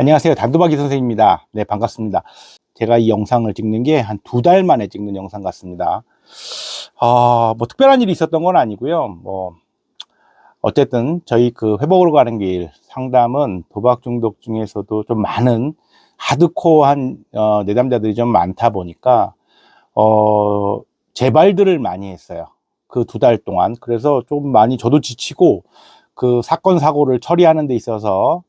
안녕하세요. 단도박이 선생님입니다. 네, 반갑습니다. 제가 이 영상을 찍는 게 한 2달 만에 찍는 영상 같습니다. 뭐 특별한 일이 있었던 건 아니고요. 어쨌든 저희 그 회복으로 가는 길 상담은 도박 중독 중에서도 좀 많은 하드코어한 내담자들이 좀 많다 보니까 재발들을 많이 했어요. 그 2달 동안. 그래서 좀 많이 저도 지치고 그 사건 사고를 처리하는 데 있어서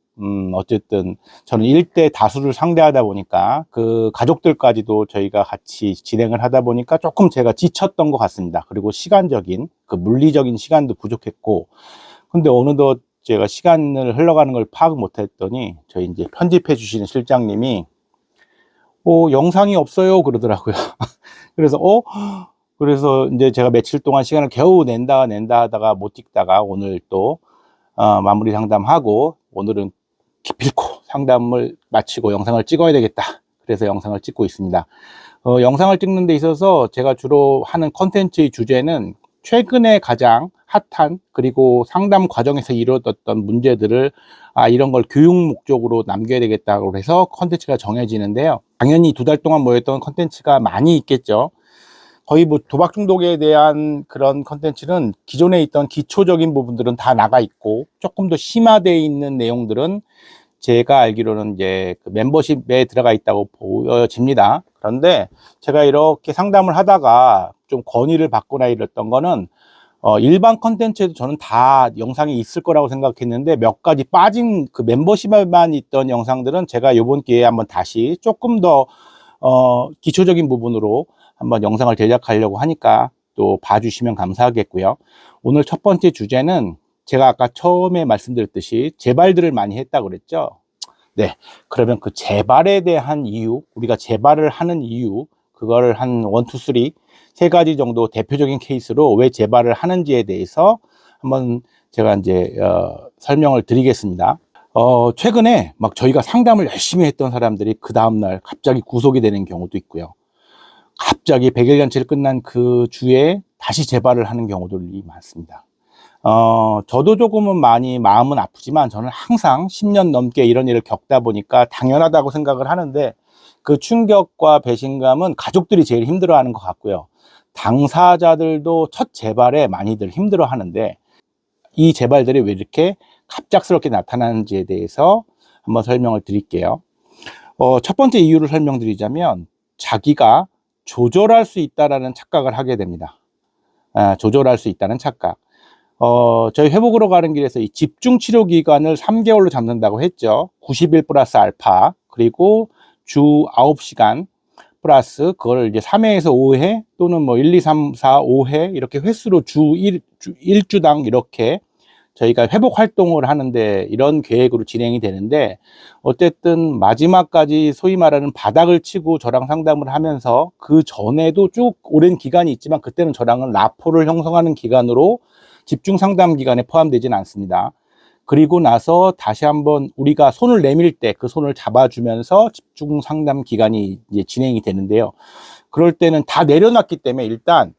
어쨌든 저는 일대 다수를 상대하다 보니까 그 가족들까지도 저희가 같이 진행을 하다 보니까 조금 제가 지쳤던 것 같습니다. 그리고 시간적인 그 물리적인 시간도 부족했고, 근데 어느덧 제가 시간을 흘러가는 걸 파악 못했더니 저희 이제 편집해 주시는 실장님이 영상이 없어요 그러더라고요. 그래서 이제 제가 며칠 동안 시간을 겨우 낸다 하다가 못 찍다가 오늘 또 마무리 상담하고 오늘은 기필코 상담을 마치고 영상을 찍어야 되겠다. 그래서 영상을 찍고 있습니다. 영상을 찍는 데 있어서 제가 주로 하는 컨텐츠의 주제는 최근에 가장 핫한 그리고 상담 과정에서 이루어졌던 문제들을 이런 걸 교육 목적으로 남겨야 되겠다고 해서 컨텐츠가 정해지는데요. 당연히 2달 동안 모였던 컨텐츠가 많이 있겠죠. 거의 뭐 도박 중독에 대한 그런 컨텐츠는 기존에 있던 기초적인 부분들은 다 나가 있고, 조금 더 심화되어 있는 내용들은 제가 알기로는 이제 그 멤버십에 들어가 있다고 보여집니다. 그런데 제가 이렇게 상담을 하다가 좀 건의를 받거나 이랬던 거는 일반 컨텐츠에도 저는 다 영상이 있을 거라고 생각했는데 몇 가지 빠진 그 멤버십에만 있던 영상들은 제가 이번 기회에 한번 다시 조금 더 기초적인 부분으로 한번 영상을 제작하려고 하니까 또 봐주시면 감사하겠고요. 오늘 첫 번째 주제는 제가 아까 처음에 말씀드렸듯이 재발들을 많이 했다고 그랬죠. 네, 그러면 그 재발에 대한 이유, 우리가 재발을 하는 이유, 그거를 한 1, 2, 3, 세 가지 정도 대표적인 케이스로 왜 재발을 하는지에 대해서 한번 제가 이제 설명을 드리겠습니다. 최근에 막 저희가 상담을 열심히 했던 사람들이 그 다음날 갑자기 구속이 되는 경우도 있고요. 갑자기 100일잔치를 끝난 그 주에 다시 재발을 하는 경우들이 많습니다. 저도 조금은 많이 마음은 아프지만 저는 항상 10년 넘게 이런 일을 겪다 보니까 당연하다고 생각을 하는데, 그 충격과 배신감은 가족들이 제일 힘들어하는 것 같고요. 당사자들도 첫 재발에 많이들 힘들어 하는데, 이 재발들이 왜 이렇게 갑작스럽게 나타나는지에 대해서 한번 설명을 드릴게요. 첫 번째 이유를 설명드리자면, 자기가 조절할 수 있다라는 착각을 하게 됩니다. 조절할 수 있다는 착각. 저희 회복으로 가는 길에서 이 집중 치료 기간을 3개월로 잡는다고 했죠. 90일 플러스 알파, 그리고 주 9시간 플러스 그걸 이제 3회에서 5회 또는 뭐 1, 2, 3, 4, 5회 이렇게 횟수로 주 1주당 이렇게 저희가 회복 활동을 하는데 이런 계획으로 진행이 되는데, 어쨌든 마지막까지 소위 말하는 바닥을 치고 저랑 상담을 하면서 그 전에도 쭉 오랜 기간이 있지만 그때는 저랑은 라포를 형성하는 기간으로 집중 상담 기간에 포함되지는 않습니다. 그리고 나서 다시 한번 우리가 손을 내밀 때 그 손을 잡아주면서 집중 상담 기간이 이제 진행이 되는데요. 그럴 때는 다 내려놨기 때문에 일단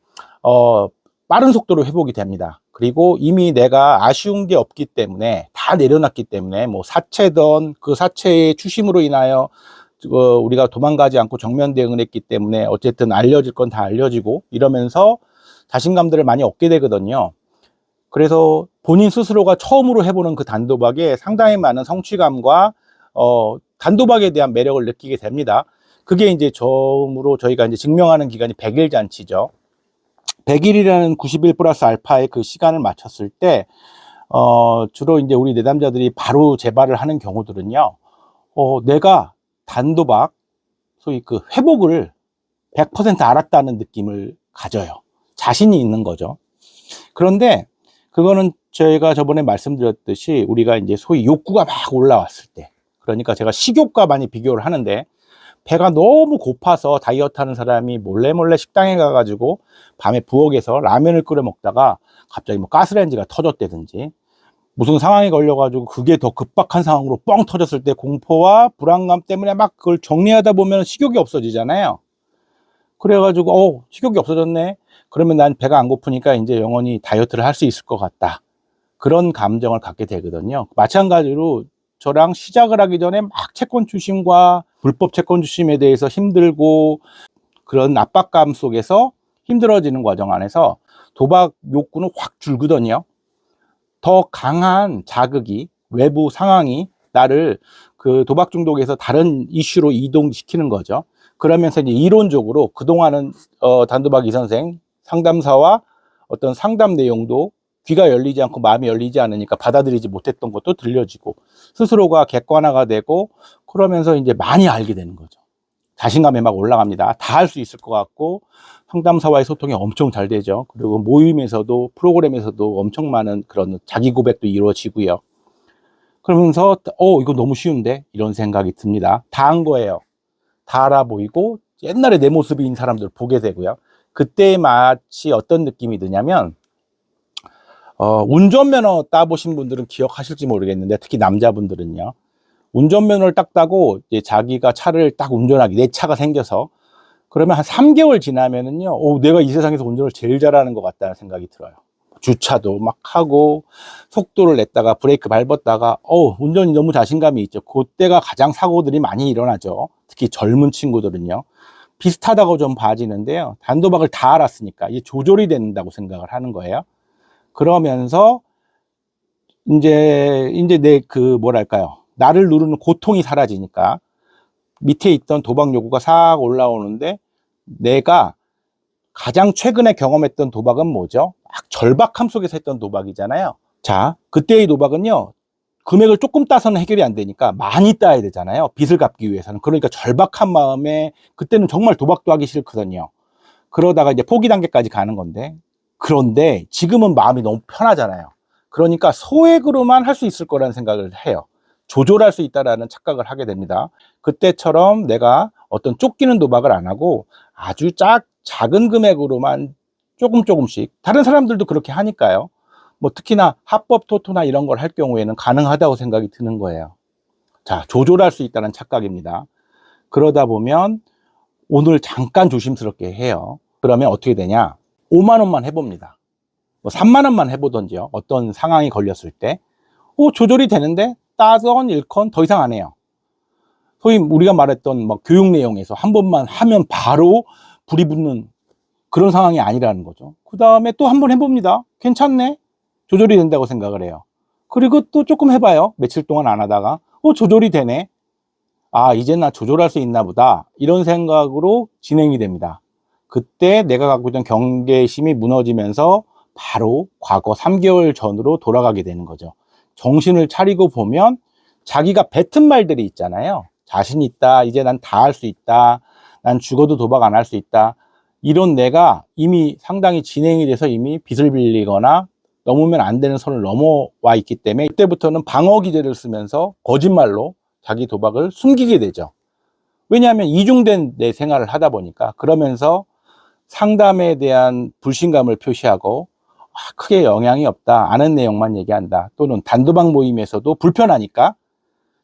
빠른 속도로 회복이 됩니다. 그리고 이미 내가 아쉬운 게 없기 때문에 다 내려놨기 때문에 뭐 사채던 그 사채의 추심으로 인하여 우리가 도망가지 않고 정면 대응을 했기 때문에 어쨌든 알려질 건 다 알려지고 이러면서 자신감들을 많이 얻게 되거든요. 그래서 본인 스스로가 처음으로 해보는 그 단도박에 상당히 많은 성취감과 단도박에 대한 매력을 느끼게 됩니다. 그게 이제 처음으로 저희가 이제 증명하는 기간이 100일 잔치죠. 100일이라는 90일 플러스 알파의 그 시간을 맞췄을 때 주로 이제 우리 내담자들이 바로 재발을 하는 경우들은요, 내가 단도박, 소위 그 회복을 100% 알았다는 느낌을 가져요. 자신이 있는 거죠. 그런데 그거는 저희가 저번에 말씀드렸듯이 우리가 이제 소위 욕구가 막 올라왔을 때, 그러니까 제가 식욕과 많이 비교를 하는데, 배가 너무 고파서 다이어트 하는 사람이 몰래 식당에 가가지고 밤에 부엌에서 라면을 끓여 먹다가 갑자기 뭐 가스레인지가 터졌다든지 무슨 상황에 걸려가지고 그게 더 급박한 상황으로 뻥 터졌을 때 공포와 불안감 때문에 막 그걸 정리하다 보면 식욕이 없어지잖아요. 그래가지고 식욕이 없어졌네. 그러면 난 배가 안 고프니까 이제 영원히 다이어트를 할 수 있을 것 같다. 그런 감정을 갖게 되거든요. 마찬가지로 저랑 시작을 하기 전에 막 채권 추심과 불법 채권 추심에 대해서 힘들고 그런 압박감 속에서 힘들어지는 과정 안에서 도박 욕구는 확 줄거든요. 더 강한 자극이, 외부 상황이 나를 그 도박 중독에서 다른 이슈로 이동시키는 거죠. 그러면서 이제 이론적으로 그동안은 단도박 이 선생 상담사와 어떤 상담 내용도 귀가 열리지 않고 마음이 열리지 않으니까 받아들이지 못했던 것도 들려지고 스스로가 객관화가 되고 그러면서 이제 많이 알게 되는 거죠. 자신감이 막 올라갑니다. 다 할 수 있을 것 같고 상담사와의 소통이 엄청 잘 되죠. 그리고 모임에서도 프로그램에서도 엄청 많은 그런 자기 고백도 이루어지고요. 그러면서 이거 너무 쉬운데 이런 생각이 듭니다. 다 한 거예요. 다 알아 보이고 옛날에 내 모습인 사람들 보게 되고요. 그때 마치 어떤 느낌이 드냐면 운전면허 따보신 분들은 기억하실지 모르겠는데 특히 남자분들은요. 운전면허를 딱 따고 이제 자기가 차를 딱 운전하기 내 차가 생겨서 그러면 한 3개월 지나면은요, 내가 이 세상에서 운전을 제일 잘하는 것 같다는 생각이 들어요. 주차도 막 하고 속도를 냈다가 브레이크 밟았다가 운전이 너무 자신감이 있죠. 그때가 가장 사고들이 많이 일어나죠. 특히 젊은 친구들은요. 비슷하다고 좀 봐지는데요. 단도박을 다 알았으니까 이게 조절이 된다고 생각을 하는 거예요. 그러면서 이제 내 뭐랄까요. 나를 누르는 고통이 사라지니까 밑에 있던 도박 요구가 싹 올라오는데 내가 가장 최근에 경험했던 도박은 뭐죠? 막 절박함 속에서 했던 도박이잖아요. 자, 그때의 도박은요. 금액을 조금 따서는 해결이 안 되니까 많이 따야 되잖아요. 빚을 갚기 위해서는. 그러니까 절박한 마음에 그때는 정말 도박도 하기 싫거든요. 그러다가 이제 포기 단계까지 가는 건데 그런데 지금은 마음이 너무 편하잖아요. 그러니까 소액으로만 할 수 있을 거라는 생각을 해요. 조절할 수 있다라는 착각을 하게 됩니다. 그때처럼 내가 어떤 쫓기는 도박을 안 하고 아주 작은 금액으로만 조금씩 다른 사람들도 그렇게 하니까요. 뭐 특히나 합법 토토나 이런 걸 할 경우에는 가능하다고 생각이 드는 거예요. 자, 조절할 수 있다는 착각입니다. 그러다 보면 오늘 잠깐 조심스럽게 해요. 그러면 어떻게 되냐? 5만 원만 해봅니다. 뭐 3만 원만 해보던지요. 어떤 상황이 걸렸을 때 조절이 되는데 따건 일건 더 이상 안 해요. 소위 우리가 말했던 뭐 교육 내용에서 한 번만 하면 바로 불이 붙는 그런 상황이 아니라는 거죠. 그 다음에 또 한 번 해봅니다. 괜찮네. 조절이 된다고 생각을 해요. 그리고 또 조금 해봐요. 며칠 동안 안 하다가 조절이 되네. 이제 나 조절할 수 있나 보다. 이런 생각으로 진행이 됩니다. 그때 내가 갖고 있던 경계심이 무너지면서 바로 과거 3개월 전으로 돌아가게 되는 거죠. 정신을 차리고 보면 자기가 뱉은 말들이 있잖아요. 자신 있다. 이제 난 다 할 수 있다. 난 죽어도 도박 안 할 수 있다. 이런 내가 이미 상당히 진행이 돼서 이미 빚을 빌리거나 넘으면 안 되는 선을 넘어와 있기 때문에 그때부터는 방어 기제를 쓰면서 거짓말로 자기 도박을 숨기게 되죠. 왜냐하면 이중된 내 생활을 하다 보니까 그러면서 상담에 대한 불신감을 표시하고 크게 영향이 없다. 아는 내용만 얘기한다. 또는 단도박 모임에서도 불편하니까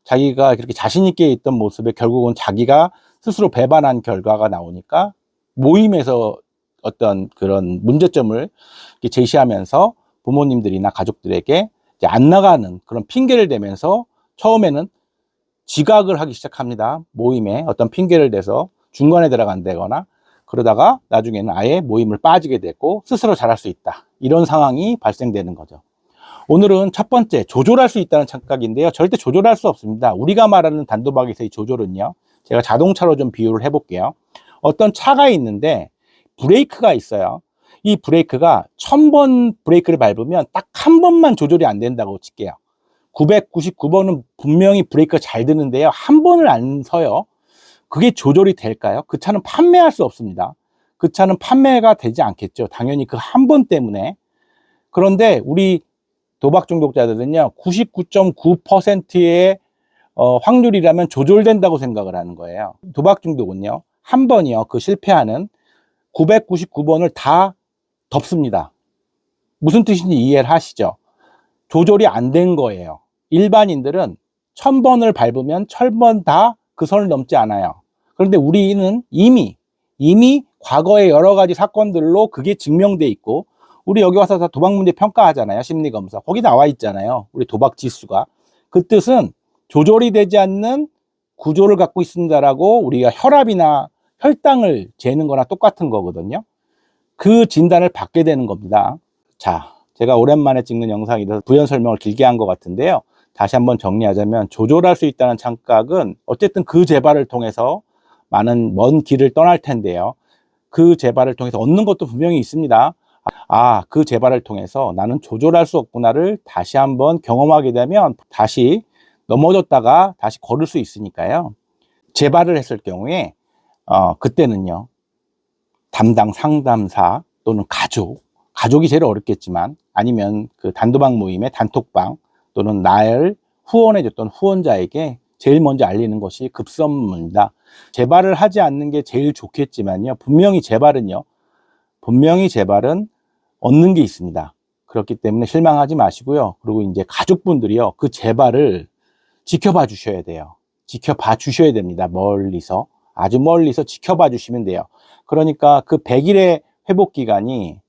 자기가 그렇게 자신 있게 있던 모습에 결국은 자기가 스스로 배반한 결과가 나오니까 모임에서 어떤 그런 문제점을 제시하면서 부모님들이나 가족들에게 이제 안 나가는 그런 핑계를 대면서 처음에는 지각을 하기 시작합니다. 모임에 어떤 핑계를 대서 중간에 들어간다거나 그러다가 나중에는 아예 모임을 빠지게 되고 스스로 잘할 수 있다. 이런 상황이 발생되는 거죠. 오늘은 첫 번째, 조절할 수 있다는 착각인데요. 절대 조절할 수 없습니다. 우리가 말하는 단도박에서의 조절은요. 제가 자동차로 좀 비유를 해볼게요. 어떤 차가 있는데 브레이크가 있어요. 이 브레이크가 1000번 브레이크를 밟으면 딱 한 번만 조절이 안 된다고 칠게요. 999번은 분명히 브레이크가 잘 드는데요. 한 번을 안 서요. 그게 조절이 될까요? 그 차는 판매할 수 없습니다. 그 차는 판매가 되지 않겠죠. 당연히 그 한 번 때문에. 그런데 우리 도박 중독자들은요, 99.9%의 확률이라면 조절된다고 생각을 하는 거예요. 도박 중독은요, 한 번이요, 그 실패하는 999번을 다 덮습니다. 무슨 뜻인지 이해를 하시죠? 조절이 안 된 거예요. 일반인들은 1000번을 밟으면 1000번 다 그 선을 넘지 않아요. 그런데 우리는 이미 과거의 여러 가지 사건들로 그게 증명돼 있고, 우리 여기 와서 다 도박 문제 평가하잖아요. 심리검사. 거기 나와 있잖아요. 우리 도박 지수가. 그 뜻은 조절이 되지 않는 구조를 갖고 있습니다라고 우리가 혈압이나 혈당을 재는 거나 똑같은 거거든요. 그 진단을 받게 되는 겁니다. 자, 제가 오랜만에 찍는 영상이라서 부연 설명을 길게 한 것 같은데요. 다시 한번 정리하자면 조절할 수 있다는 착각은 어쨌든 그 재발을 통해서 많은 먼 길을 떠날 텐데요. 그 재발을 통해서 얻는 것도 분명히 있습니다. 아, 그 재발을 통해서 나는 조절할 수 없구나를 다시 한번 경험하게 되면 다시 넘어졌다가 다시 걸을 수 있으니까요. 재발을 했을 경우에 그때는요, 담당 상담사 또는 가족이 제일 어렵겠지만, 아니면 그 단도방 모임의 단톡방 또는 나를 후원해줬던 후원자에게 제일 먼저 알리는 것이 급선무입니다. 재발을 하지 않는 게 제일 좋겠지만요, 분명히 재발은 얻는 게 있습니다. 그렇기 때문에 실망하지 마시고요. 그리고 이제 가족분들이요, 그 재발을 지켜봐 주셔야 돼요. 지켜봐 주셔야 됩니다. 멀리서, 아주 멀리서 지켜봐 주시면 돼요. 그러니까 그 100일의 회복 기간이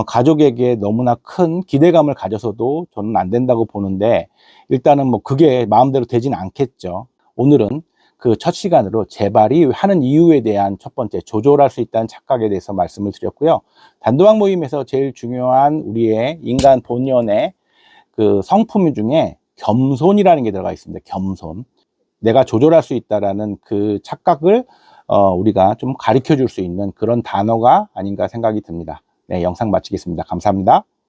가족에게 너무나 큰 기대감을 가져서도 저는 안 된다고 보는데, 일단은 뭐 그게 마음대로 되진 않겠죠. 오늘은 그 첫 시간으로 재발이 하는 이유에 대한 첫 번째, 조절할 수 있다는 착각에 대해서 말씀을 드렸고요. 단도학 모임에서 제일 중요한 우리의 인간 본연의 그 성품 중에 겸손이라는 게 들어가 있습니다. 겸손. 내가 조절할 수 있다라는 그 착각을 우리가 좀 가르쳐 줄 수 있는 그런 단어가 아닌가 생각이 듭니다. 네, 영상 마치겠습니다. 감사합니다.